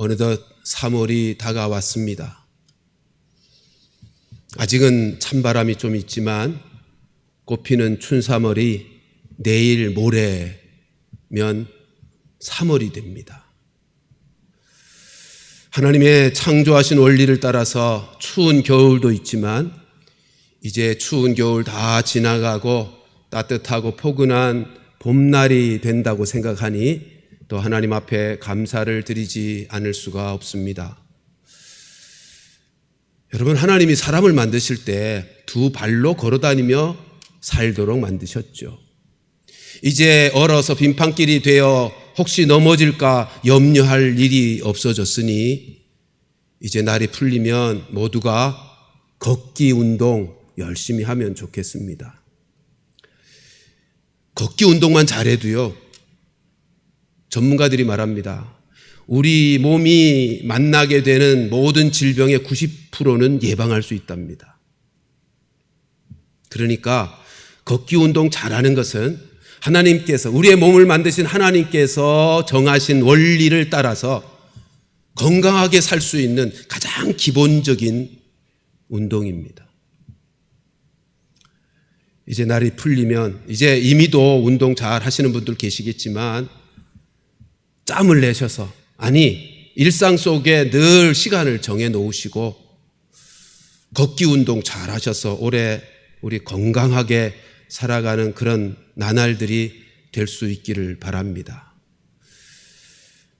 어느덧 3월이 다가왔습니다. 아직은 찬바람이 좀 있지만 꽃피는 춘3월이 내일 모레면 3월이 됩니다. 하나님의 창조하신 원리를 따라서 추운 겨울도 있지만 이제 추운 겨울 다 지나가고 따뜻하고 포근한 봄날이 된다고 생각하니 또 하나님 앞에 감사를 드리지 않을 수가 없습니다. 여러분, 하나님이 사람을 만드실 때 두 발로 걸어다니며 살도록 만드셨죠. 이제 얼어서 빙판길이 되어 혹시 넘어질까 염려할 일이 없어졌으니 이제 날이 풀리면 모두가 걷기 운동 열심히 하면 좋겠습니다. 걷기 운동만 잘해도요, 전문가들이 말합니다. 우리 몸이 만나게 되는 모든 질병의 90%는 예방할 수 있답니다. 그러니까 걷기 운동 잘하는 것은 하나님께서, 우리의 몸을 만드신 하나님께서 정하신 원리를 따라서 건강하게 살 수 있는 가장 기본적인 운동입니다. 이제 날이 풀리면, 이제 이미도 운동 잘 하시는 분들 계시겠지만 짬을 내셔서, 아니 일상 속에 늘 시간을 정해 놓으시고 걷기 운동 잘 하셔서 올해 우리 건강하게 살아가는 그런 나날들이 될 수 있기를 바랍니다.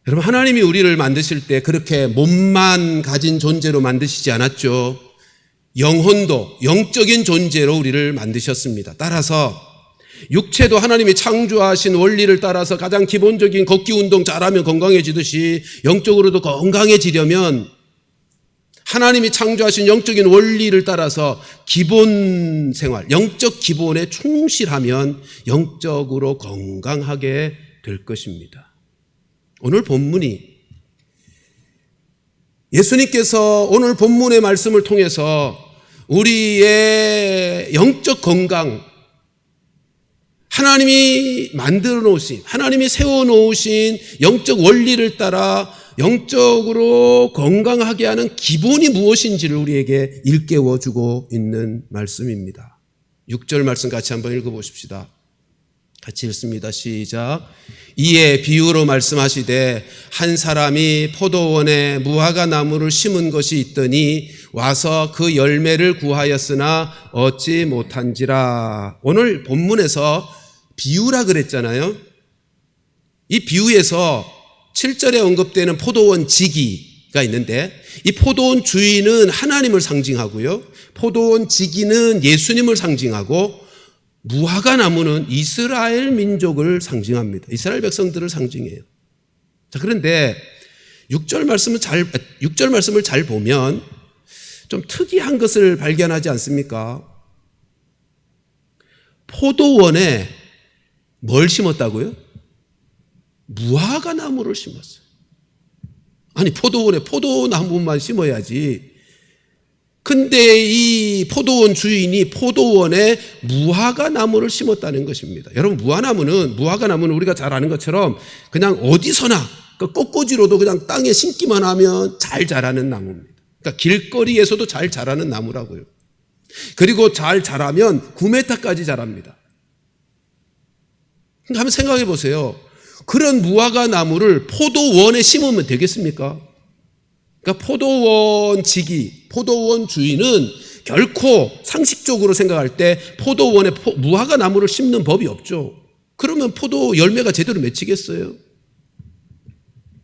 여러분, 하나님이 우리를 만드실 때 그렇게 몸만 가진 존재로 만드시지 않았죠. 영혼도, 영적인 존재로 우리를 만드셨습니다. 따라서 육체도 하나님이 창조하신 원리를 따라서 가장 기본적인 걷기 운동 잘하면 건강해지듯이 영적으로도 건강해지려면 하나님이 창조하신 영적인 원리를 따라서 기본 생활, 영적 기본에 충실하면 영적으로 건강하게 될 것입니다. 오늘 본문이, 예수님께서 오늘 본문의 말씀을 통해서 우리의 영적 건강, 하나님이 만들어 놓으신, 하나님이 세워 놓으신 영적 원리를 따라 영적으로 건강하게 하는 기본이 무엇인지를 우리에게 일깨워 주고 있는 말씀입니다. 6절 말씀 같이 한번 읽어보십시다. 같이 읽습니다. 시작. 이에 비유로 말씀하시되 한 사람이 포도원에 무화과 나무를 심은 것이 있더니 와서 그 열매를 구하였으나 얻지 못한지라. 오늘 본문에서 비유라 그랬잖아요. 이 비유에서 7절에 언급되는 포도원 지기가 있는데, 이 포도원 주인은 하나님을 상징하고요, 포도원 지기는 예수님을 상징하고, 무화과 나무는 이스라엘 민족을 상징합니다. 이스라엘 백성들을 상징해요. 자, 그런데 6절 말씀을 잘 보면 좀 특이한 것을 발견하지 않습니까? 포도원에 뭘 심었다고요? 무화과 나무를 심었어요. 아니, 포도원에 포도나무만 심어야지. 근데 이 포도원 주인이 포도원에 무화과 나무를 심었다는 것입니다. 여러분, 무화과 나무는 우리가 잘 아는 것처럼 그냥 어디서나 꽃꽂이로도 그냥 땅에 심기만 하면 잘 자라는 나무입니다. 그러니까 길거리에서도 잘 자라는 나무라고요. 그리고 잘 자라면 9m까지 자랍니다. 그러니까 한번 생각해 보세요. 그런 무화과 나무를 포도원에 심으면 되겠습니까? 그러니까 포도원 지기, 포도원 주인은 결코 상식적으로 생각할 때 포도원에 무화과 나무를 심는 법이 없죠. 그러면 포도 열매가 제대로 맺히겠어요?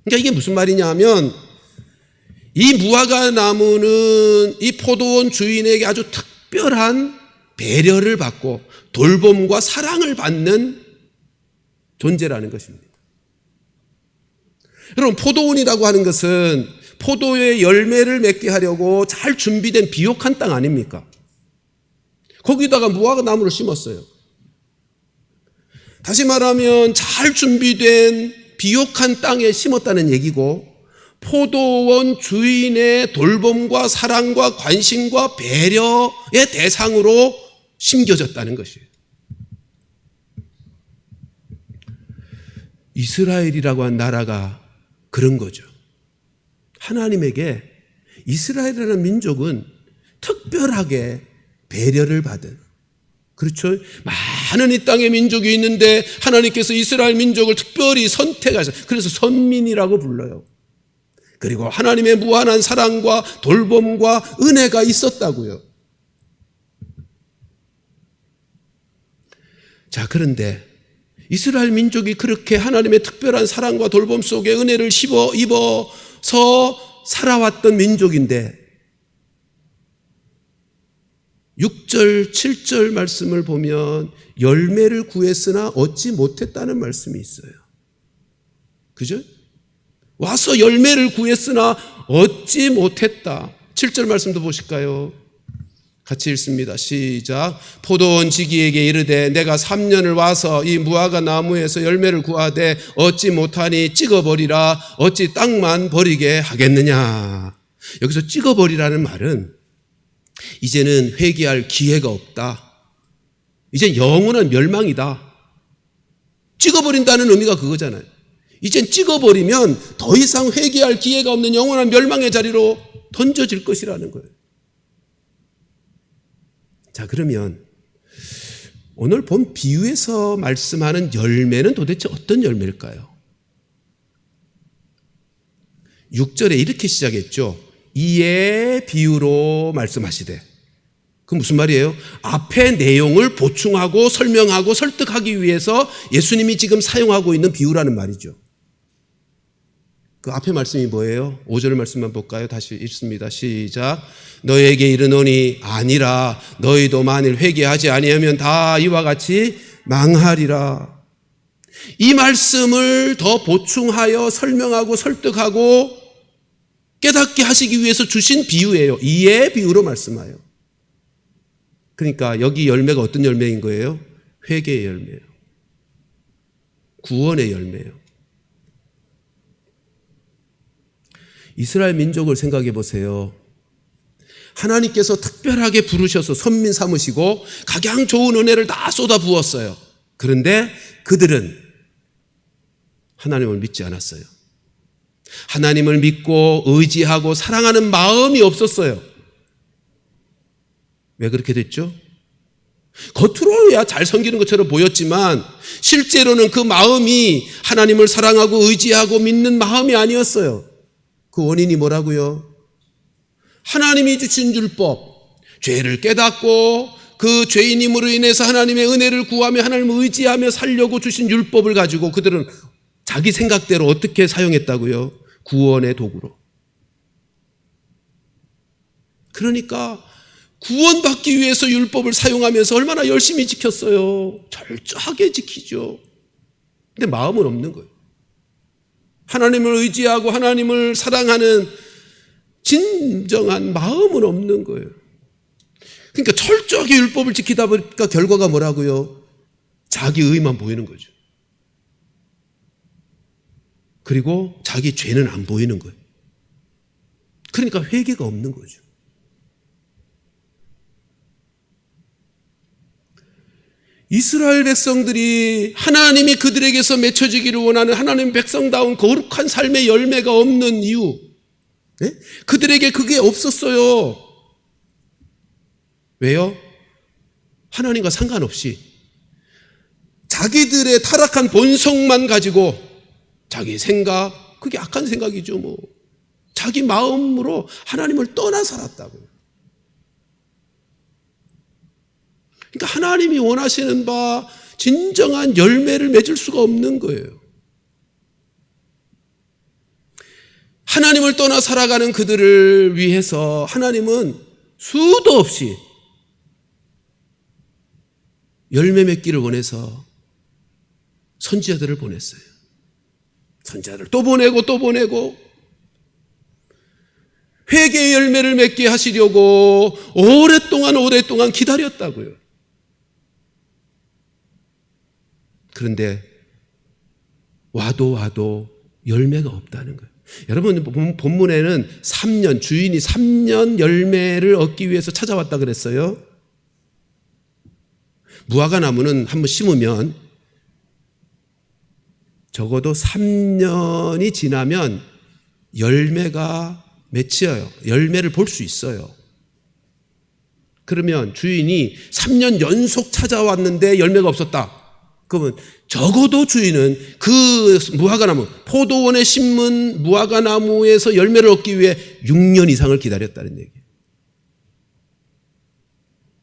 그러니까 이게 무슨 말이냐 하면, 이 무화과 나무는 이 포도원 주인에게 아주 특별한 배려를 받고 돌봄과 사랑을 받는 존재라는 것입니다. 여러분, 포도원이라고 하는 것은 포도의 열매를 맺게 하려고 잘 준비된 비옥한 땅 아닙니까? 거기다가 무화과 나무를 심었어요. 다시 말하면 잘 준비된 비옥한 땅에 심었다는 얘기고, 포도원 주인의 돌봄과 사랑과 관심과 배려의 대상으로 심겨졌다는 것이에요. 이스라엘이라고 한 나라가 그런 거죠. 하나님에게 이스라엘이라는 민족은 특별하게 배려를 받은, 그렇죠? 많은 이 땅에 민족이 있는데 하나님께서 이스라엘 민족을 특별히 선택하셔서 그래서 선민이라고 불러요. 그리고 하나님의 무한한 사랑과 돌봄과 은혜가 있었다고요. 자, 그런데 이스라엘 민족이 그렇게 하나님의 특별한 사랑과 돌봄 속에 은혜를 입어서 살아왔던 민족인데 6절, 7절 말씀을 보면 열매를 구했으나 얻지 못했다는 말씀이 있어요. 그죠? 와서 열매를 구했으나 얻지 못했다. 7절 말씀도 보실까요? 같이 읽습니다. 시작. 포도원 지기에게 이르되 내가 3년을 와서 이 무화과 나무에서 열매를 구하되 얻지 못하니 찍어버리라. 어찌 땅만 버리게 하겠느냐. 여기서 찍어버리라는 말은 이제는 회개할 기회가 없다. 이제 영원한 멸망이다. 찍어버린다는 의미가 그거잖아요. 이젠 찍어버리면 더 이상 회개할 기회가 없는 영원한 멸망의 자리로 던져질 것이라는 거예요. 자, 그러면 오늘 본 비유에서 말씀하는 열매는 도대체 어떤 열매일까요? 6절에 이렇게 시작했죠. 이에 비유로 말씀하시되. 그 무슨 말이에요? 앞의 내용을 보충하고 설명하고 설득하기 위해서 예수님이 지금 사용하고 있는 비유라는 말이죠. 그 앞에 말씀이 뭐예요? 5절 말씀만 볼까요? 다시 읽습니다. 시작. 너에게 이르노니 아니라 너희도 만일 회개하지 아니하면 다 이와 같이 망하리라. 이 말씀을 더 보충하여 설명하고 설득하고 깨닫게 하시기 위해서 주신 비유예요. 이의 비유로 말씀하여. 그러니까 여기 열매가 어떤 열매인 거예요? 회개의 열매예요. 구원의 열매예요. 이스라엘 민족을 생각해 보세요. 하나님께서 특별하게 부르셔서 선민 삼으시고 각양 좋은 은혜를 다 쏟아 부었어요. 그런데 그들은 하나님을 믿지 않았어요. 하나님을 믿고 의지하고 사랑하는 마음이 없었어요. 왜 그렇게 됐죠? 겉으로야 잘 섬기는 것처럼 보였지만 실제로는 그 마음이 하나님을 사랑하고 의지하고 믿는 마음이 아니었어요. 그 원인이 뭐라고요? 하나님이 주신 율법, 죄를 깨닫고 그 죄인임으로 인해서 하나님의 은혜를 구하며 하나님을 의지하며 살려고 주신 율법을 가지고 그들은 자기 생각대로 어떻게 사용했다고요? 구원의 도구로. 그러니까 구원받기 위해서 율법을 사용하면서 얼마나 열심히 지켰어요. 철저하게 지키죠. 근데 마음은 없는 거예요. 하나님을 의지하고 하나님을 사랑하는 진정한 마음은 없는 거예요. 그러니까 철저하게 율법을 지키다 보니까 결과가 뭐라고요? 자기 의만 보이는 거죠. 그리고 자기 죄는 안 보이는 거예요. 그러니까 회개가 없는 거죠. 이스라엘 백성들이 하나님이 그들에게서 맺혀지기를 원하는 하나님 백성다운 거룩한 삶의 열매가 없는 이유, 네? 그들에게 그게 없었어요. 왜요? 하나님과 상관없이 자기들의 타락한 본성만 가지고 자기 생각, 그게 악한 생각이죠. 뭐 자기 마음으로 하나님을 떠나 살았다고요. 그러니까 하나님이 원하시는 바 진정한 열매를 맺을 수가 없는 거예요. 하나님을 떠나 살아가는 그들을 위해서 하나님은 수도 없이 열매 맺기를 원해서 선지자들을 보냈어요. 선지자들을 또 보내고 또 보내고 회개의 열매를 맺게 하시려고 오랫동안 기다렸다고요. 그런데 와도 열매가 없다는 거예요. 여러분 본문에는 3년, 주인이 3년 열매를 얻기 위해서 찾아왔다 그랬어요. 무화과 나무는 한번 심으면 적어도 3년이 지나면 열매가 맺혀요. 열매를 볼 수 있어요. 그러면 주인이 3년 연속 찾아왔는데 열매가 없었다. 그러면 적어도 주인은 그 무화과나무, 포도원에 심은 무화과나무에서 열매를 얻기 위해 6년 이상을 기다렸다는 얘기예요.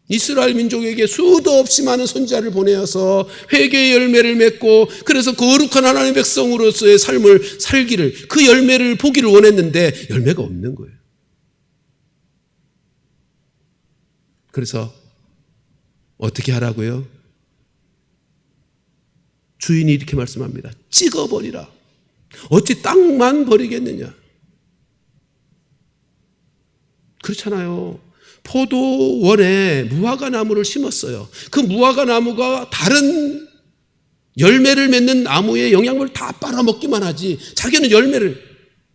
이스라엘 민족에게 수도 없이 많은 선지자를 보내어서 회개의 열매를 맺고 그래서 거룩한 하나님의 백성으로서의 삶을 살기를, 그 열매를 보기를 원했는데 열매가 없는 거예요. 그래서 어떻게 하라고요? 주인이 이렇게 말씀합니다. 찍어버리라. 어찌 땅만 버리겠느냐. 그렇잖아요. 포도원에 무화과나무를 심었어요. 그 무화과나무가 다른 열매를 맺는 나무의 영양분을 다 빨아먹기만 하지 자기는 열매를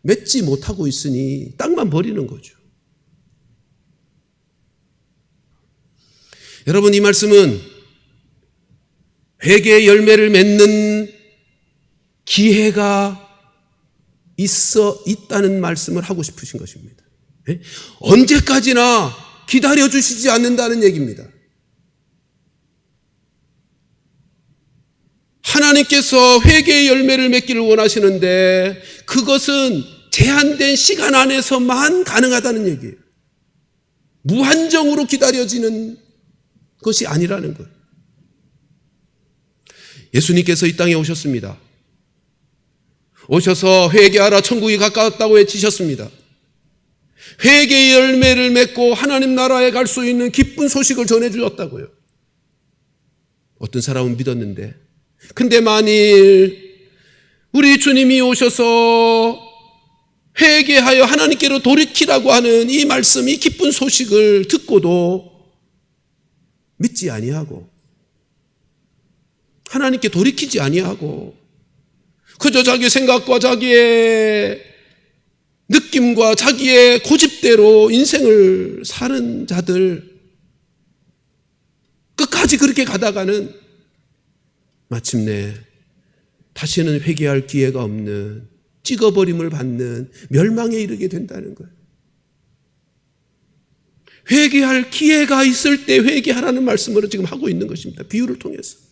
맺지 못하고 있으니 땅만 버리는 거죠. 여러분, 이 말씀은 회개의 열매를 맺는 기회가 있다는 말씀을 하고 싶으신 것입니다. 언제까지나 기다려주시지 않는다는 얘기입니다. 하나님께서 회개의 열매를 맺기를 원하시는데 그것은 제한된 시간 안에서만 가능하다는 얘기예요. 무한정으로 기다려지는 것이 아니라는 거예요. 예수님께서 이 땅에 오셨습니다. 오셔서 회개하라 천국이 가까웠다고 외치셨습니다. 회개의 열매를 맺고 하나님 나라에 갈 수 있는 기쁜 소식을 전해주셨다고요. 어떤 사람은 믿었는데, 근데 만일 우리 주님이 오셔서 회개하여 하나님께로 돌이키라고 하는 이 말씀, 이 기쁜 소식을 듣고도 믿지 아니하고 하나님께 돌이키지 아니하고 그저 자기 생각과 자기의 느낌과 자기의 고집대로 인생을 사는 자들, 끝까지 그렇게 가다가는 마침내 다시는 회개할 기회가 없는, 찍어버림을 받는 멸망에 이르게 된다는 거예요. 회개할 기회가 있을 때 회개하라는 말씀으로 지금 하고 있는 것입니다. 비유를 통해서.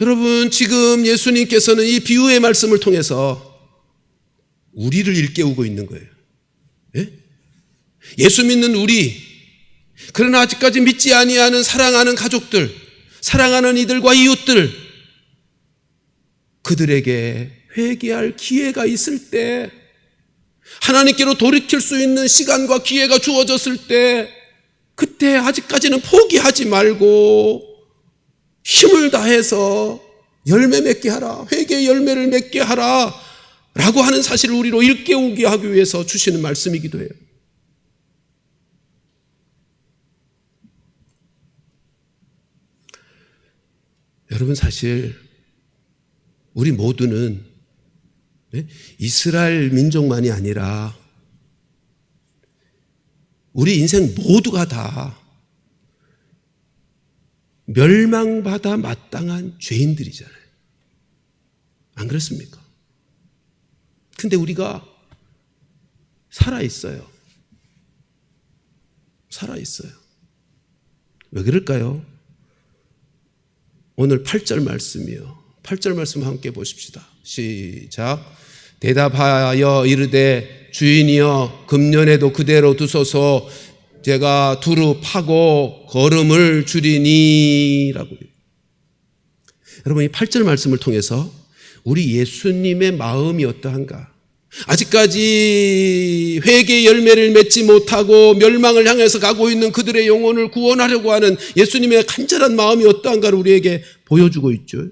여러분, 지금 예수님께서는 이 비유의 말씀을 통해서 우리를 일깨우고 있는 거예요. 예? 예수 믿는 우리, 그러나 아직까지 믿지 아니하는 사랑하는 가족들, 사랑하는 이들과 이웃들, 그들에게 회개할 기회가 있을 때, 하나님께로 돌이킬 수 있는 시간과 기회가 주어졌을 때, 그때 아직까지는 포기하지 말고 힘을 다해서 열매 맺게 하라, 회개의 열매를 맺게 하라 라고 하는 사실을 우리로 일깨우게 하기 위해서 주시는 말씀이기도 해요. 여러분, 사실 우리 모두는 이스라엘 민족만이 아니라 우리 인생 모두가 다 멸망받아 마땅한 죄인들이잖아요. 안 그렇습니까? 근데 우리가 살아있어요. 살아있어요. 왜 그럴까요? 오늘 8절 말씀이요. 8절 말씀 함께 보십시다. 시작. 대답하여 이르되 주인이여 금년에도 그대로 두소서 제가 두루 파고 거름을 줄이니 라고. 여러분, 이 8절 말씀을 통해서 우리 예수님의 마음이 어떠한가, 아직까지 회개의 열매를 맺지 못하고 멸망을 향해서 가고 있는 그들의 영혼을 구원하려고 하는 예수님의 간절한 마음이 어떠한가를 우리에게 보여주고 있죠.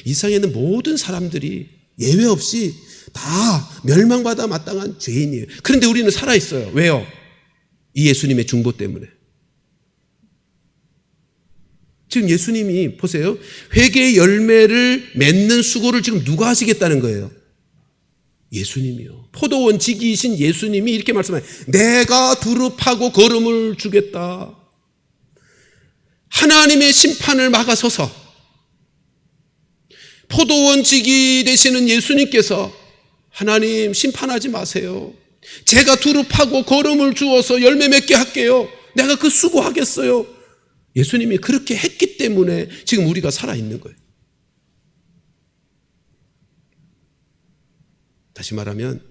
이 세상에 있는 모든 사람들이 예외 없이 다 멸망받아 마땅한 죄인이에요. 그런데 우리는 살아있어요. 왜요? 이 예수님의 중보 때문에. 지금 예수님이 보세요. 회개의 열매를 맺는 수고를 지금 누가 하시겠다는 거예요? 예수님이요. 포도원 지기이신 예수님이 이렇게 말씀해요. 내가 두루 파고 거름을 주겠다. 하나님의 심판을 막아서서 포도원지기 되시는 예수님께서 하나님 심판하지 마세요. 제가 두릅하고 거름을 주어서 열매 맺게 할게요. 내가 그 수고하겠어요. 예수님이 그렇게 했기 때문에 지금 우리가 살아있는 거예요. 다시 말하면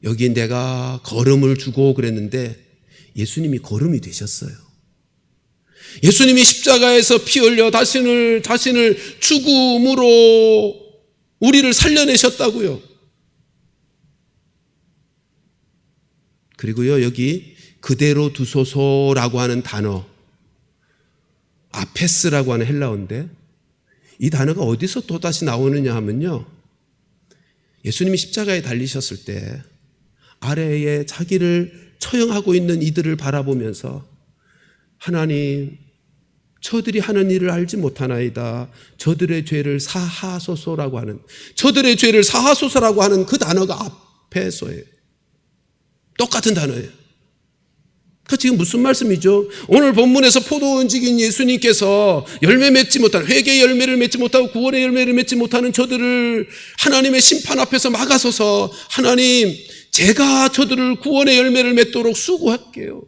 여기 내가 거름을 주고 그랬는데 예수님이 거름이 되셨어요. 예수님이 십자가에서 피 흘려 자신을 죽음으로 우리를 살려내셨다고요. 그리고요, 여기 그대로 두소서라고 하는 단어, 아페스라고 하는 헬라어인데 이 단어가 어디서 또다시 나오느냐 하면요, 예수님이 십자가에 달리셨을 때 아래에 자기를 처형하고 있는 이들을 바라보면서 하나님, 저들이 하는 일을 알지 못하나이다. 저들의 죄를 사하소서라고 하는, 저들의 죄를 사하소서라고 하는 그 단어가 아페소예요. 똑같은 단어예요. 그 지금 무슨 말씀이죠? 오늘 본문에서 포도원지기인 예수님께서 열매 맺지 못한, 회개의 열매를 맺지 못하고 구원의 열매를 맺지 못하는 저들을 하나님의 심판 앞에서 막아서서 하나님, 제가 저들을 구원의 열매를 맺도록 수고할게요.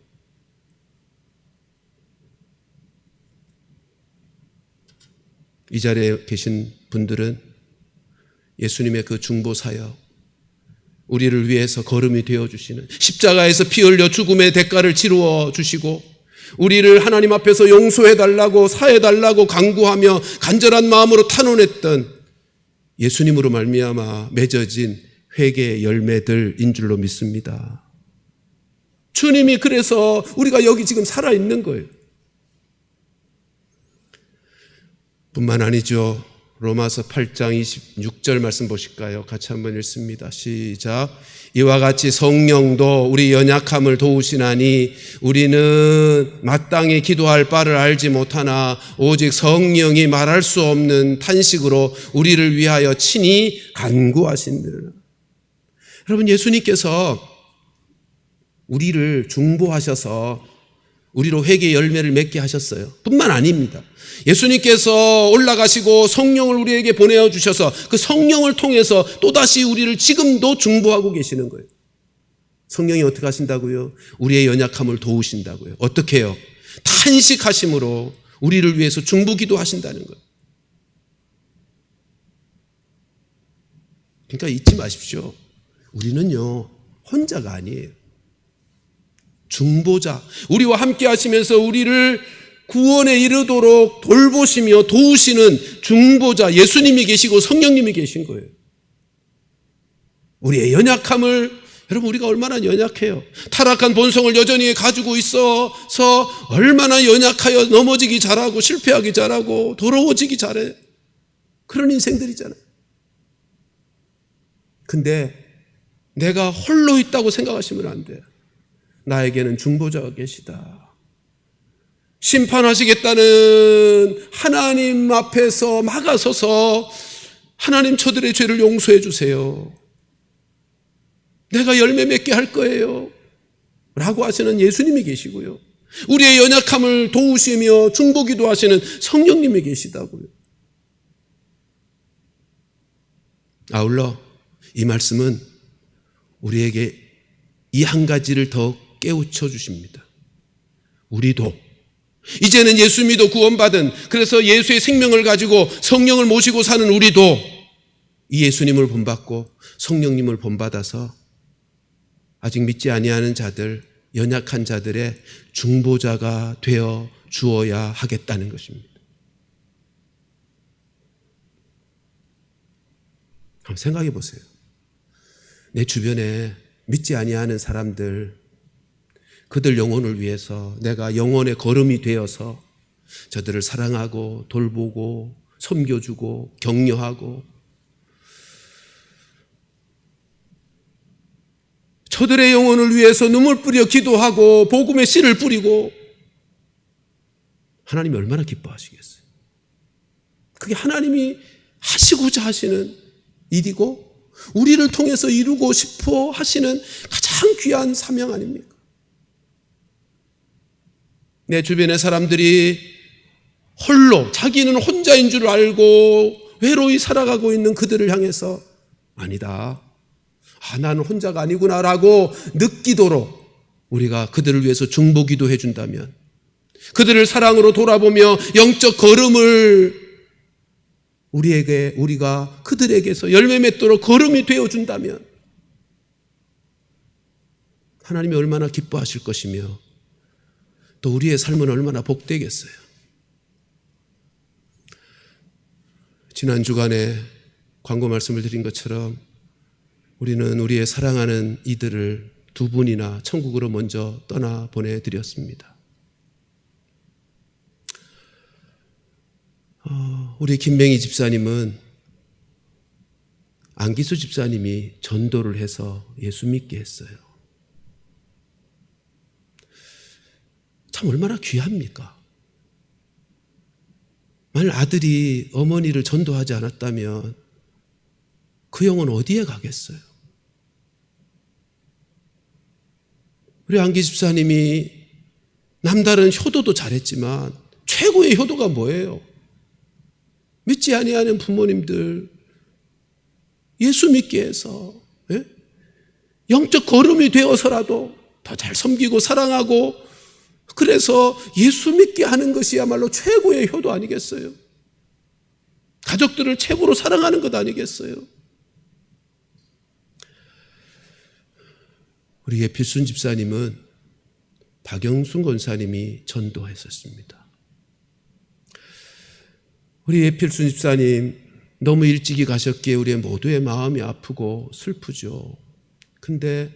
이 자리에 계신 분들은 예수님의 그 중보 사역, 우리를 위해서 거름이 되어주시는, 십자가에서 피 흘려 죽음의 대가를 치루어 주시고 우리를 하나님 앞에서 용서해달라고 사해달라고 간구하며 간절한 마음으로 탄원했던 예수님으로 말미암아 맺어진 회개의 열매들인 줄로 믿습니다. 주님이 그래서 우리가 여기 지금 살아있는 거예요. 뿐만 아니죠. 로마서 8장 26절 말씀 보실까요? 같이 한번 읽습니다. 시작. 이와 같이 성령도 우리 연약함을 도우시나니 우리는 마땅히 기도할 바를 알지 못하나 오직 성령이 말할 수 없는 탄식으로 우리를 위하여 친히 간구하신대로. 여러분, 예수님께서 우리를 중보하셔서 우리로 회개의 열매를 맺게 하셨어요. 뿐만 아닙니다. 예수님께서 올라가시고 성령을 우리에게 보내어 주셔서 그 성령을 통해서 또다시 우리를 지금도 중보하고 계시는 거예요. 성령이 어떻게 하신다고요? 우리의 연약함을 도우신다고요. 어떻게 해요? 탄식하심으로 우리를 위해서 중보기도 하신다는 거예요. 그러니까 잊지 마십시오. 우리는요, 혼자가 아니에요. 중보자, 우리와 함께 하시면서 우리를 구원에 이르도록 돌보시며 도우시는 중보자 예수님이 계시고 성령님이 계신 거예요. 우리의 연약함을, 여러분, 우리가 얼마나 연약해요. 타락한 본성을 여전히 가지고 있어서 얼마나 연약하여 넘어지기 잘하고 실패하기 잘하고 더러워지기 잘해. 그런 인생들이잖아요. 근데 내가 홀로 있다고 생각하시면 안 돼요. 나에게는 중보자가 계시다. 심판하시겠다는 하나님 앞에서 막아서서 하나님, 저들의 죄를 용서해 주세요. 내가 열매 맺게 할 거예요. 라고 하시는 예수님이 계시고요. 우리의 연약함을 도우시며 중보기도 하시는 성령님이 계시다고요. 아울러 이 말씀은 우리에게 이 한 가지를 더 깨우쳐 주십니다. 우리도 이제는 예수 믿어 구원받은, 그래서 예수의 생명을 가지고 성령을 모시고 사는 우리도 이 예수님을 본받고 성령님을 본받아서 아직 믿지 아니하는 자들, 연약한 자들의 중보자가 되어 주어야 하겠다는 것입니다. 한번 생각해 보세요. 내 주변에 믿지 아니하는 사람들, 그들 영혼을 위해서 내가 영혼의 거름이 되어서 저들을 사랑하고 돌보고 섬겨주고 격려하고, 저들의 영혼을 위해서 눈물 뿌려 기도하고 복음의 씨를 뿌리고, 하나님이 얼마나 기뻐하시겠어요. 그게 하나님이 하시고자 하시는 일이고 우리를 통해서 이루고 싶어 하시는 가장 귀한 사명 아닙니까? 내 주변의 사람들이 홀로 자기는 혼자인 줄 알고 외로이 살아가고 있는 그들을 향해서 아니다. 나는 혼자가 아니구나라고 느끼도록 우리가 그들을 위해서 중보기도 해준다면, 그들을 사랑으로 돌아보며 영적 걸음을 우리가 그들에게서 열매 맺도록 걸음이 되어준다면 하나님이 얼마나 기뻐하실 것이며 또 우리의 삶은 얼마나 복되겠어요. 지난 주간에 광고 말씀을 드린 것처럼 우리는 우리의 사랑하는 이들을 두 분이나 천국으로 먼저 떠나 보내드렸습니다. 우리 김맹희 집사님은 안기수 집사님이 전도를 해서 예수 믿게 했어요. 참 얼마나 귀합니까? 만일 아들이 어머니를 전도하지 않았다면 그 영혼 어디에 가겠어요? 우리 안기 집사님이 남다른 효도도 잘했지만 최고의 효도가 뭐예요? 믿지 아니하는 부모님들 예수 믿게 해서 영적 걸음이 되어서라도 더 잘 섬기고 사랑하고, 그래서 예수 믿게 하는 것이야말로 최고의 효도 아니겠어요? 가족들을 최고로 사랑하는 것 아니겠어요? 우리 예필순 집사님은 박영순 권사님이 전도했었습니다. 우리 예필순 집사님 너무 일찍이 가셨기에 우리의 모두의 마음이 아프고 슬프죠. 근데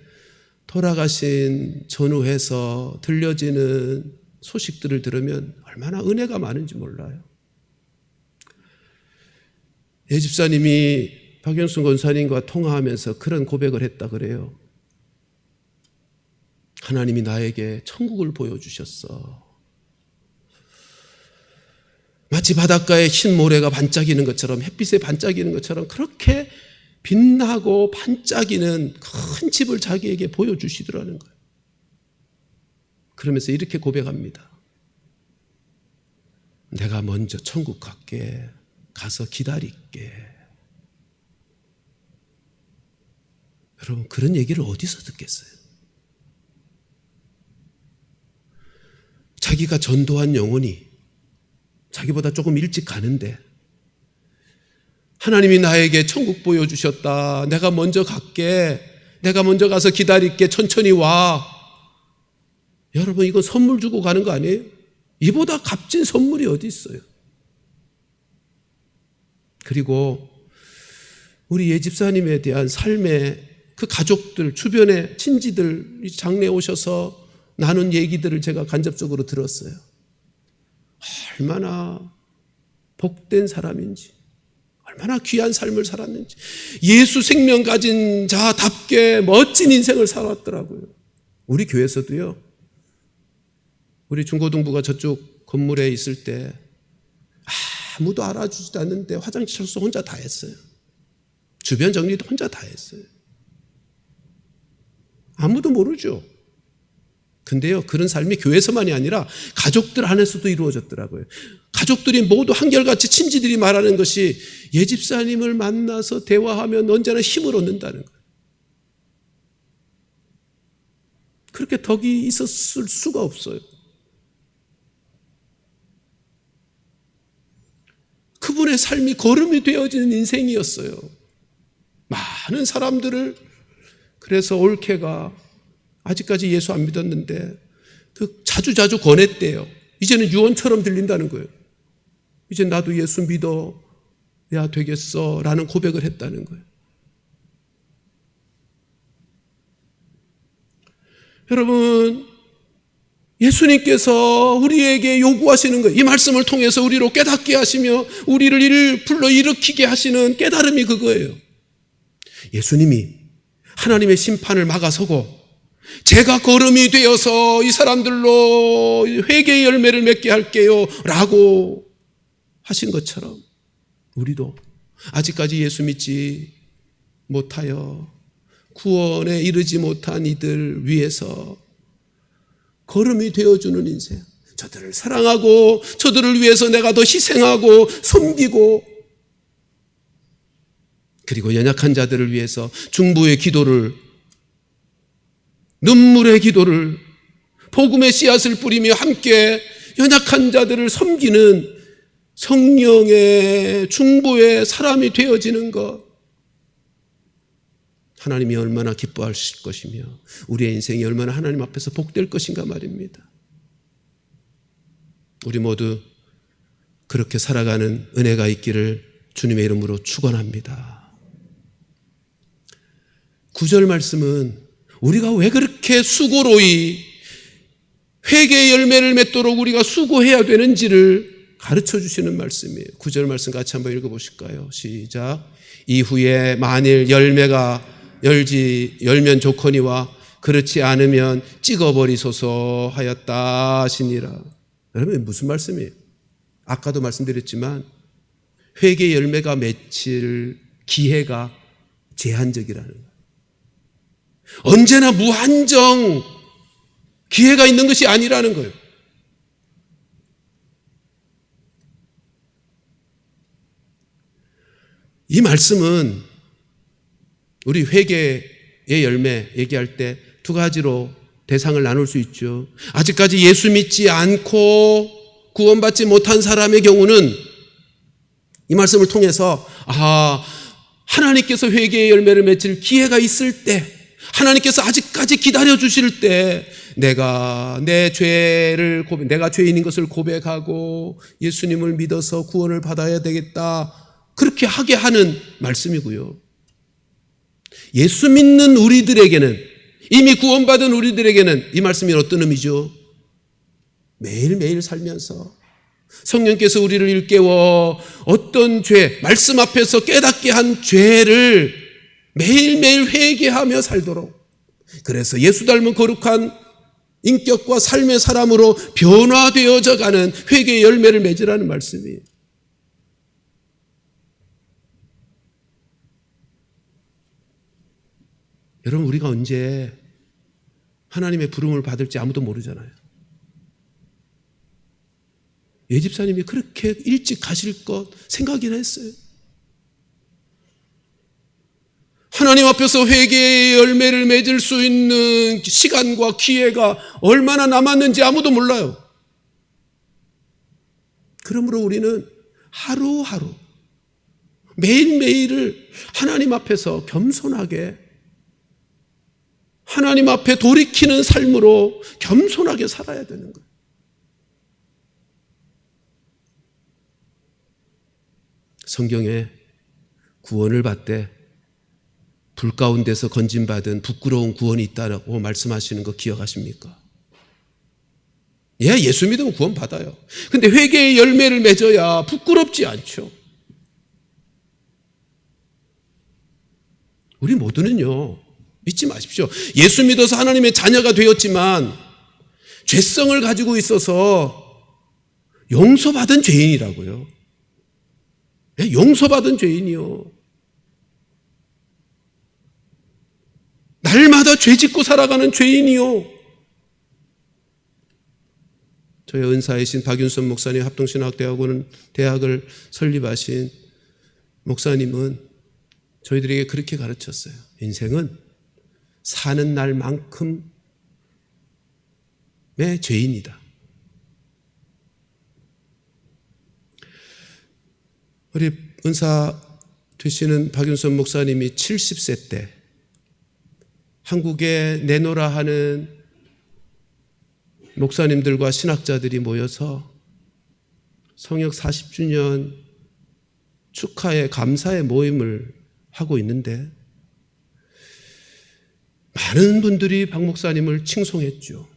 돌아가신 전후해서 들려지는 소식들을 들으면 얼마나 은혜가 많은지 몰라요. 예 집사님이 박영순 권사님과 통화하면서 그런 고백을 했다 그래요. 하나님이 나에게 천국을 보여주셨어. 마치 바닷가에 흰 모래가 반짝이는 것처럼, 햇빛에 반짝이는 것처럼 그렇게 빛나고 반짝이는 큰 집을 자기에게 보여주시더라는 거예요. 그러면서 이렇게 고백합니다. 내가 먼저 천국 갈게. 가서 기다릴게. 여러분, 그런 얘기를 어디서 듣겠어요? 자기가 전도한 영혼이 자기보다 조금 일찍 가는데 하나님이 나에게 천국 보여주셨다. 내가 먼저 갈게. 내가 먼저 가서 기다릴게. 천천히 와. 여러분, 이거 선물 주고 가는 거 아니에요? 이보다 값진 선물이 어디 있어요? 그리고 우리 예 집사님에 대한 삶의 그 가족들, 주변의 친지들 장례에 오셔서 나눈 얘기들을 제가 간접적으로 들었어요. 얼마나 복된 사람인지, 얼마나 귀한 삶을 살았는지, 예수 생명 가진 자답게 멋진 인생을 살았더라고요. 우리 교회에서도요, 우리 중고등부가 저쪽 건물에 있을 때 아무도 알아주지도 않는데 화장실 청소 혼자 다 했어요. 주변 정리도 혼자 다 했어요. 아무도 모르죠. 근데요, 그런 삶이 교회에서만이 아니라 가족들 안에서도 이루어졌더라고요. 가족들이 모두 한결같이 친지들이 말하는 것이 예 집사님을 만나서 대화하면 언제나 힘을 얻는다는 거예요. 그렇게 덕이 있었을 수가 없어요. 그분의 삶이 걸음이 되어지는 인생이었어요. 많은 사람들을, 그래서 올케가 아직까지 예수 안 믿었는데 자주자주 권했대요. 이제는 유언처럼 들린다는 거예요. 이제 나도 예수 믿어야 되겠어 라는 고백을 했다는 거예요. 여러분, 예수님께서 우리에게 요구하시는 것, 이 말씀을 통해서 우리로 깨닫게 하시며 우리를 불러 일으키게 하시는 깨달음이 그거예요. 예수님이 하나님의 심판을 막아서고 제가 걸음이 되어서 이 사람들로 회개의 열매를 맺게 할게요 라고 하신 것처럼 우리도 아직까지 예수 믿지 못하여 구원에 이르지 못한 이들 위해서 걸음이 되어주는 인생, 저들을 사랑하고 저들을 위해서 내가 더 희생하고 섬기고, 그리고 연약한 자들을 위해서 중보의 기도를, 눈물의 기도를, 복음의 씨앗을 뿌리며 함께 연약한 자들을 섬기는 성령의 중보의 사람이 되어지는 것, 하나님이 얼마나 기뻐하실 것이며 우리의 인생이 얼마나 하나님 앞에서 복될 것인가 말입니다. 우리 모두 그렇게 살아가는 은혜가 있기를 주님의 이름으로 축원합니다. 9절 말씀은 우리가 왜 그렇게 수고로이 회개의 열매를 맺도록 우리가 수고해야 되는지를 가르쳐 주시는 말씀이에요. 9절 말씀 같이 한번 읽어보실까요? 시작. 이후에 만일 열매가 열면 좋거니와 그렇지 않으면 찍어버리소서 하였다 하시니라. 여러분, 무슨 말씀이에요? 아까도 말씀드렸지만 회개의 열매가 맺힐 기회가 제한적이라는 거예요. 언제나 무한정 기회가 있는 것이 아니라는 거예요. 이 말씀은 우리 회개의 열매 얘기할 때 두 가지로 대상을 나눌 수 있죠. 아직까지 예수 믿지 않고 구원받지 못한 사람의 경우는 이 말씀을 통해서 하나님께서 회개의 열매를 맺을 기회가 있을 때, 하나님께서 아직까지 기다려 주실 때 내가 내 죄를 내가 죄인인 것을 고백하고 예수님을 믿어서 구원을 받아야 되겠다, 그렇게 하게 하는 말씀이고요. 예수 믿는 우리들에게는, 이미 구원받은 우리들에게는 이 말씀이 어떤 의미죠? 매일매일 살면서 성령께서 우리를 일깨워 어떤 죄, 말씀 앞에서 깨닫게 한 죄를 매일매일 회개하며 살도록, 그래서 예수 닮은 거룩한 인격과 삶의 사람으로 변화되어져 가는 회개의 열매를 맺으라는 말씀이에요. 여러분, 우리가 언제 하나님의 부름을 받을지 아무도 모르잖아요. 예 집사님이 그렇게 일찍 가실 것 생각이나 했어요. 하나님 앞에서 회개의 열매를 맺을 수 있는 시간과 기회가 얼마나 남았는지 아무도 몰라요. 그러므로 우리는 하루하루 매일매일을 하나님 앞에서 겸손하게, 하나님 앞에 돌이키는 삶으로 겸손하게 살아야 되는 거예요. 성경에 구원을 받되 불 가운데서 건진받은 부끄러운 구원이 있다고 말씀하시는 거 기억하십니까? 예수 믿으면 구원 받아요. 근데 회개의 열매를 맺어야 부끄럽지 않죠. 우리 모두는요, 믿지 마십시오. 예수 믿어서 하나님의 자녀가 되었지만 죄성을 가지고 있어서 용서받은 죄인이라고요. 용서받은 죄인이요. 날마다 죄 짓고 살아가는 죄인이요. 저희 은사이신 박윤선 목사님, 합동신학대학을 설립하신 목사님은 저희들에게 그렇게 가르쳤어요. 인생은 사는 날만큼의 죄인이다. 우리 은사 되시는 박윤선 목사님이 70세 때 한국에 내노라 하는 목사님들과 신학자들이 모여서 성역 40주년 축하의 감사의 모임을 하고 있는데 많은 분들이 박 목사님을 칭송했죠.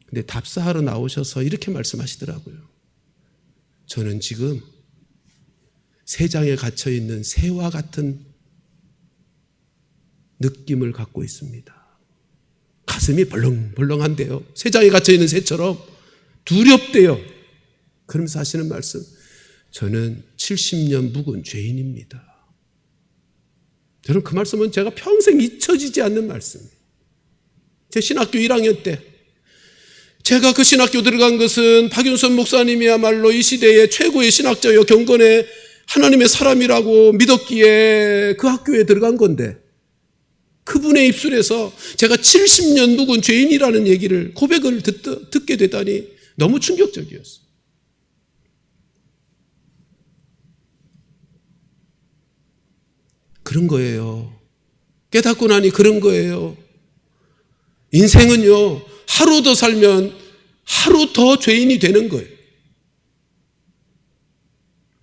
근데 답사하러 나오셔서 이렇게 말씀하시더라고요. 저는 지금 새장에 갇혀있는 새와 같은 느낌을 갖고 있습니다. 가슴이 벌렁벌렁한데요. 새장에 갇혀있는 새처럼 두렵대요. 그러면서 하시는 말씀, 저는 70년 묵은 죄인입니다. 여러분, 그 말씀은 제가 평생 잊혀지지 않는 말씀이에요. 제 신학교 1학년 때 제가 그 신학교 들어간 것은 박윤선 목사님이야말로 이 시대의 최고의 신학자요 경건의 하나님의 사람이라고 믿었기에 그 학교에 들어간 건데, 그분의 입술에서 제가 70년 묵은 죄인이라는 얘기를, 고백을 듣게 되다니 너무 충격적이었어요. 그런 거예요. 깨닫고 나니 그런 거예요. 인생은요, 하루 더 살면 하루 더 죄인이 되는 거예요.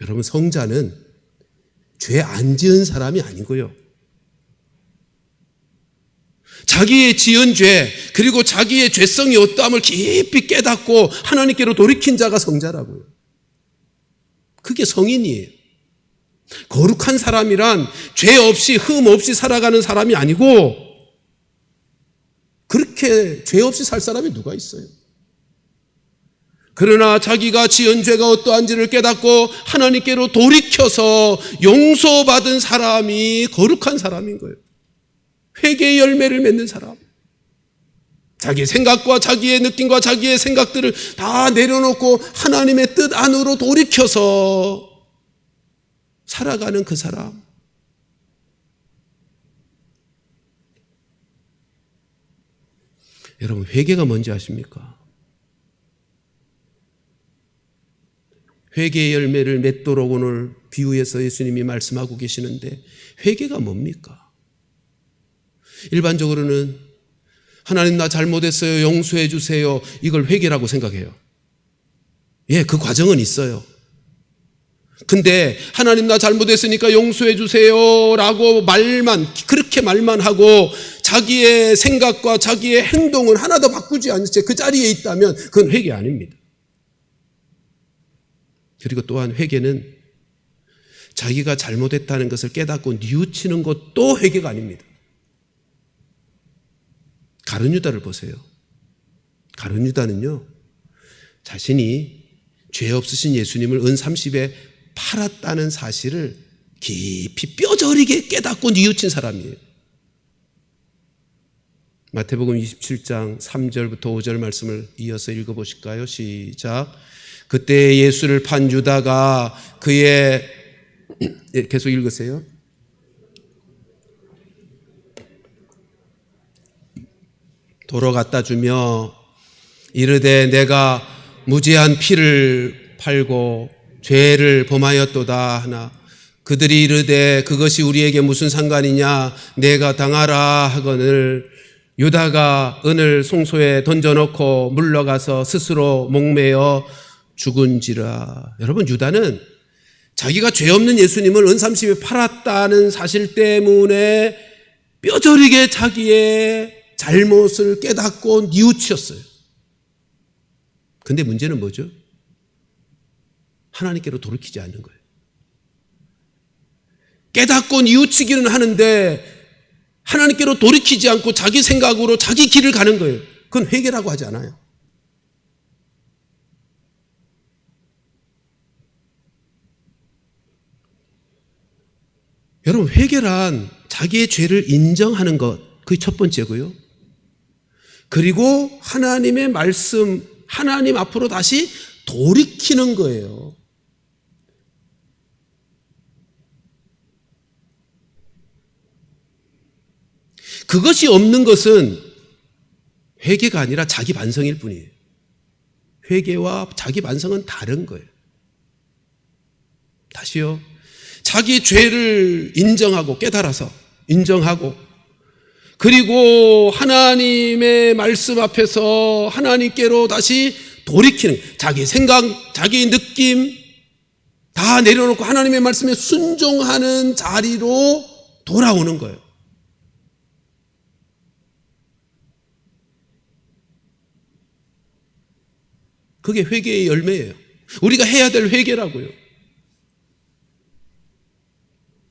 여러분, 성자는 죄 안 지은 사람이 아니고요, 자기의 지은 죄, 그리고 자기의 죄성이 어떠함을 깊이 깨닫고 하나님께로 돌이킨 자가 성자라고요. 그게 성인이에요. 거룩한 사람이란 죄 없이 흠 없이 살아가는 사람이 아니고, 그렇게 죄 없이 살 사람이 누가 있어요? 그러나 자기가 지은 죄가 어떠한지를 깨닫고 하나님께로 돌이켜서 용서받은 사람이 거룩한 사람인 거예요. 회개의 열매를 맺는 사람. 자기 생각과 자기의 느낌과 자기의 생각들을 다 내려놓고 하나님의 뜻 안으로 돌이켜서 살아가는 그 사람. 여러분, 회개가 뭔지 아십니까? 회개의 열매를 맺도록 오늘 비유해서 예수님이 말씀하고 계시는데, 회개가 뭡니까? 일반적으로는 하나님 나 잘못했어요, 용서해 주세요, 이걸 회개라고 생각해요. 예, 그 과정은 있어요. 근데 하나님 나 잘못했으니까 용서해 주세요 라고 그렇게 말만 하고 자기의 생각과 자기의 행동은 하나도 바꾸지 않은 채 그 자리에 있다면 그건 회개 아닙니다. 그리고 또한 회개는 자기가 잘못했다는 것을 깨닫고 뉘우치는 것도 회개가 아닙니다. 가룟 유다를 보세요. 가룟 유다는요, 자신이 죄 없으신 예수님을 은 30에 팔았다는 사실을 깊이 뼈저리게 깨닫고 뉘우친 사람이에요. 마태복음 27장 3절부터 5절 말씀을 이어서 읽어보실까요? 시작. 그때 예수를 판 유다가 그의, 계속 읽으세요. 도로 갖다 주며 이르되 내가 무죄한 피를 팔고 죄를 범하였도다 하나 그들이 이르되 그것이 우리에게 무슨 상관이냐, 내가 당하라 하거늘 유다가 은을 송소에 던져놓고 물러가서 스스로 목매어 죽은지라. 여러분, 유다는 자기가 죄 없는 예수님을 은 30에 팔았다는 사실 때문에 뼈저리게 자기의 잘못을 깨닫고 뉘우쳤어요. 근데 문제는 뭐죠? 하나님께로 돌이키지 않는 거예요. 깨닫고 뉘우치기는 하는데 하나님께로 돌이키지 않고 자기 생각으로 자기 길을 가는 거예요. 그건 회개라고 하지 않아요. 여러분, 회개란 자기의 죄를 인정하는 것, 그게 첫 번째고요. 그리고 하나님의 말씀, 하나님 앞으로 다시 돌이키는 거예요. 그것이 없는 것은 회개가 아니라 자기 반성일 뿐이에요. 회개와 자기 반성은 다른 거예요. 다시요. 자기 죄를 인정하고 깨달아서 인정하고, 그리고 하나님의 말씀 앞에서 하나님께로 다시 돌이키는, 자기 생각, 자기 느낌 다 내려놓고 하나님의 말씀에 순종하는 자리로 돌아오는 거예요. 그게 회개의 열매예요. 우리가 해야 될 회개라고요.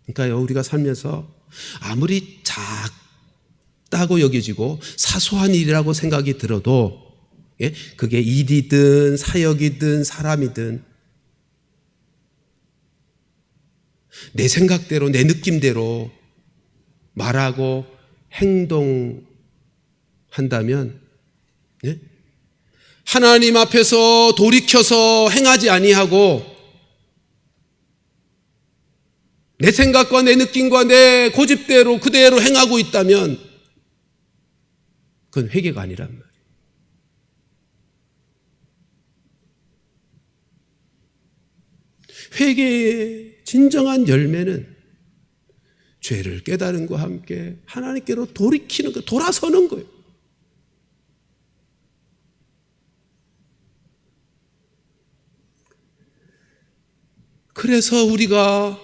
그러니까요, 우리가 살면서 아무리 작다고 여겨지고 사소한 일이라고 생각이 들어도, 예? 그게 일이든 사역이든 사람이든 내 생각대로 내 느낌대로 말하고 행동한다면, 예? 하나님 앞에서 돌이켜서 행하지 아니하고 내 생각과 내 느낌과 내 고집대로 그대로 행하고 있다면 그건 회개가 아니란 말이에요. 회개의 진정한 열매는 죄를 깨달음과 함께 하나님께로 돌이키는 거, 돌아서는 거예요. 그래서 우리가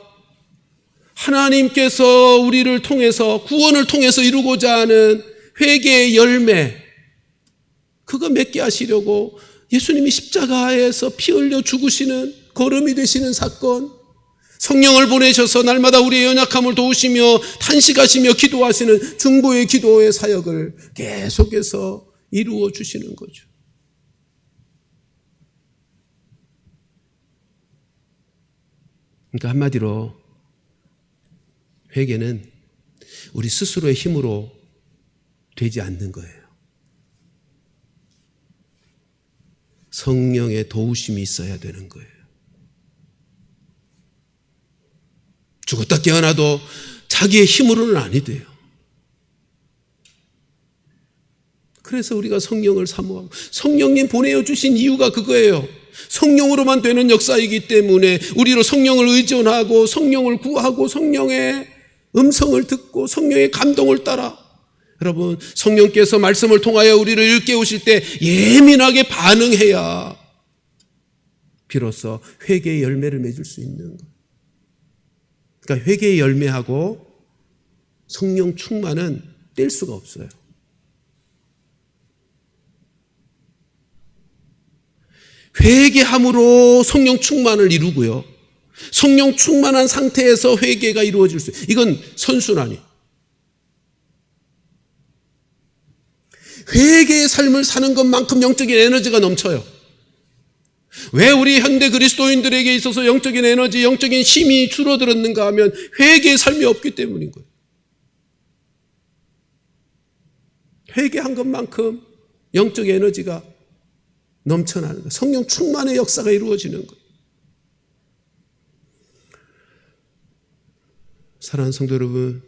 하나님께서 우리를 통해서 구원을 통해서 이루고자 하는 회개의 열매, 그거 맺게 하시려고 예수님이 십자가에서 피 흘려 죽으시는 거름이 되시는 사건, 성령을 보내셔서 날마다 우리의 연약함을 도우시며 탄식하시며 기도하시는 중보의 기도의 사역을 계속해서 이루어 주시는 거죠. 그러니까 한마디로 회개는 우리 스스로의 힘으로 되지 않는 거예요. 성령의 도우심이 있어야 되는 거예요. 죽었다 깨어나도 자기의 힘으로는 아니 돼요. 그래서 우리가 성령을 사모하고 성령님 보내어 주신 이유가 그거예요. 성령으로만 되는 역사이기 때문에 우리로 성령을 의존하고 성령을 구하고 성령의 음성을 듣고 성령의 감동을 따라, 여러분 성령께서 말씀을 통하여 우리를 일깨우실 때 예민하게 반응해야 비로소 회개의 열매를 맺을 수 있는 거예요. 그러니까 회개의 열매하고 성령 충만은 뗄 수가 없어요. 회개함으로 성령 충만을 이루고요, 성령 충만한 상태에서 회개가 이루어질 수 있어요. 이건 선순환이. 회개의 삶을 사는 것만큼 영적인 에너지가 넘쳐요. 왜 우리 현대 그리스도인들에게 있어서 영적인 에너지, 영적인 힘이 줄어들었는가 하면 회개의 삶이 없기 때문인 거예요. 회개한 것만큼 영적 에너지가 넘쳐나는 거예요. 성령 충만의 역사가 이루어지는 거예요. 사랑하는 성도 여러분,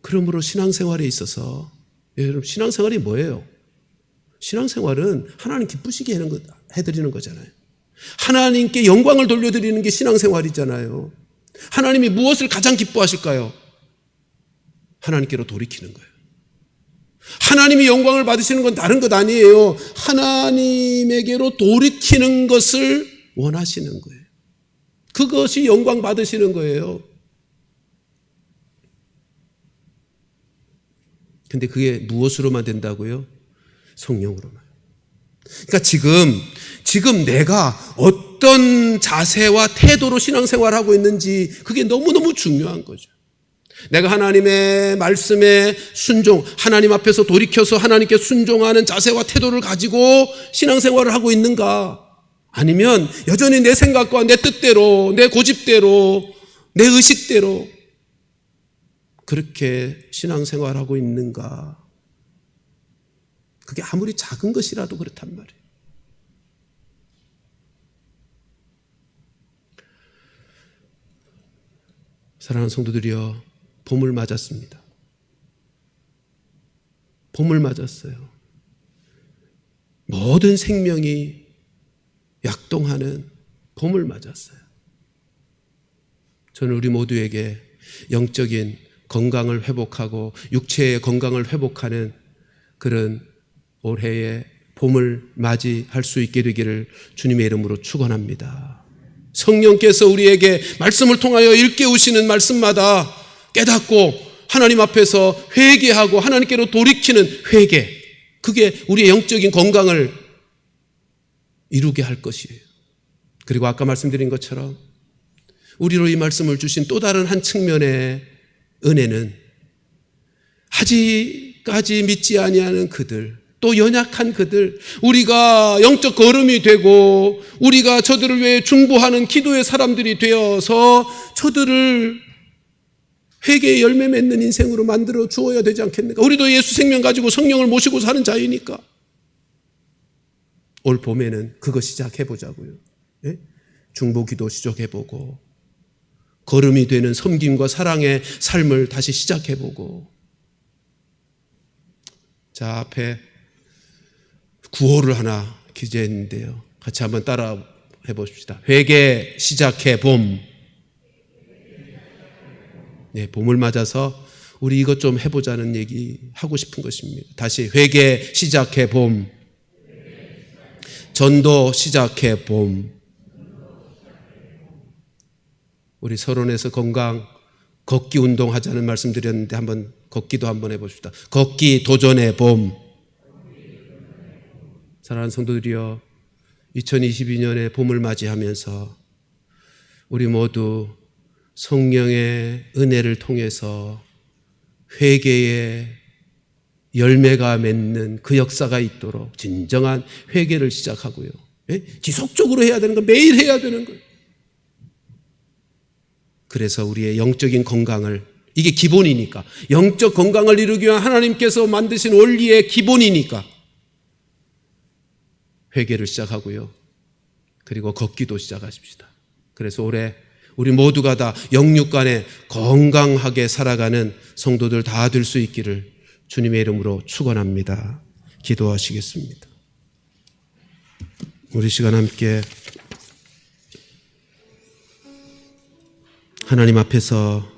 그러므로 신앙생활에 있어서, 여러분 신앙생활이 뭐예요? 신앙생활은 하나님 기쁘시게 해드리는 거잖아요. 하나님께 영광을 돌려드리는 게 신앙생활이잖아요. 하나님이 무엇을 가장 기뻐하실까요? 하나님께로 돌이키는 거예요. 하나님이 영광을 받으시는 건 다른 것 아니에요. 하나님에게로 돌이키는 것을 원하시는 거예요. 그것이 영광 받으시는 거예요. 근데 그게 무엇으로만 된다고요? 성령으로만. 그러니까 지금 내가 어떤 자세와 태도로 신앙생활하고 있는지 그게 너무너무 중요한 거죠. 내가 하나님의 말씀에 순종, 하나님 앞에서 돌이켜서 하나님께 순종하는 자세와 태도를 가지고 신앙생활을 하고 있는가? 아니면 여전히 내 생각과 내 뜻대로, 내 고집대로, 내 의식대로 그렇게 신앙생활하고 있는가? 그게 아무리 작은 것이라도 그렇단 말이에요. 사랑하는 성도들이여, 봄을 맞았습니다. 봄을 맞았어요. 모든 생명이 약동하는 봄을 맞았어요. 저는 우리 모두에게 영적인 건강을 회복하고 육체의 건강을 회복하는 그런 올해의 봄을 맞이할 수 있게 되기를 주님의 이름으로 축원합니다. 성령께서 우리에게 말씀을 통하여 일깨우시는 말씀마다 깨닫고 하나님 앞에서 회개하고 하나님께로 돌이키는 회개, 그게 우리의 영적인 건강을 이루게 할 것이에요. 그리고 아까 말씀드린 것처럼 우리로 이 말씀을 주신 또 다른 한 측면의 은혜는 아직까지 믿지 아니하는 그들, 또 연약한 그들, 우리가 영적 거름이 되고 우리가 저들을 위해 중보하는 기도의 사람들이 되어서 저들을 회개의 열매 맺는 인생으로 만들어 주어야 되지 않겠는가? 우리도 예수 생명 가지고 성령을 모시고 사는 자이니까 올 봄에는 그거 시작해보자고요. 예? 중보기도 시작해보고 걸음이 되는 섬김과 사랑의 삶을 다시 시작해보고. 자, 앞에 구호를 하나 기재했는데요. 같이 한번 따라 해봅시다. 회개 시작해 봄. 네, 봄을 맞아서 우리 이것 좀 해보자는 얘기 하고 싶은 것입니다. 다시 회개 시작해 봄. 전도 시작해 봄. 우리 서론에서 건강 걷기 운동 하자는 말씀 드렸는데 한번 걷기도 한번 해봅시다. 걷기 도전의 봄. 사랑하는 성도들이여, 2022년의 봄을 맞이하면서 우리 모두 성령의 은혜를 통해서 회개의 열매가 맺는 그 역사가 있도록 진정한 회개를 시작하고요. 예? 지속적으로 해야 되는 거, 매일 해야 되는 거예요. 그래서 우리의 영적인 건강을, 이게 기본이니까, 영적 건강을 이루기 위한 하나님께서 만드신 원리의 기본이니까 회개를 시작하고요. 그리고 걷기도 시작하십시다. 그래서 올해 우리 모두가 다 영육간에 건강하게 살아가는 성도들 다 될 수 있기를 주님의 이름으로 축원합니다. 기도하시겠습니다. 우리 시간 함께 하나님 앞에서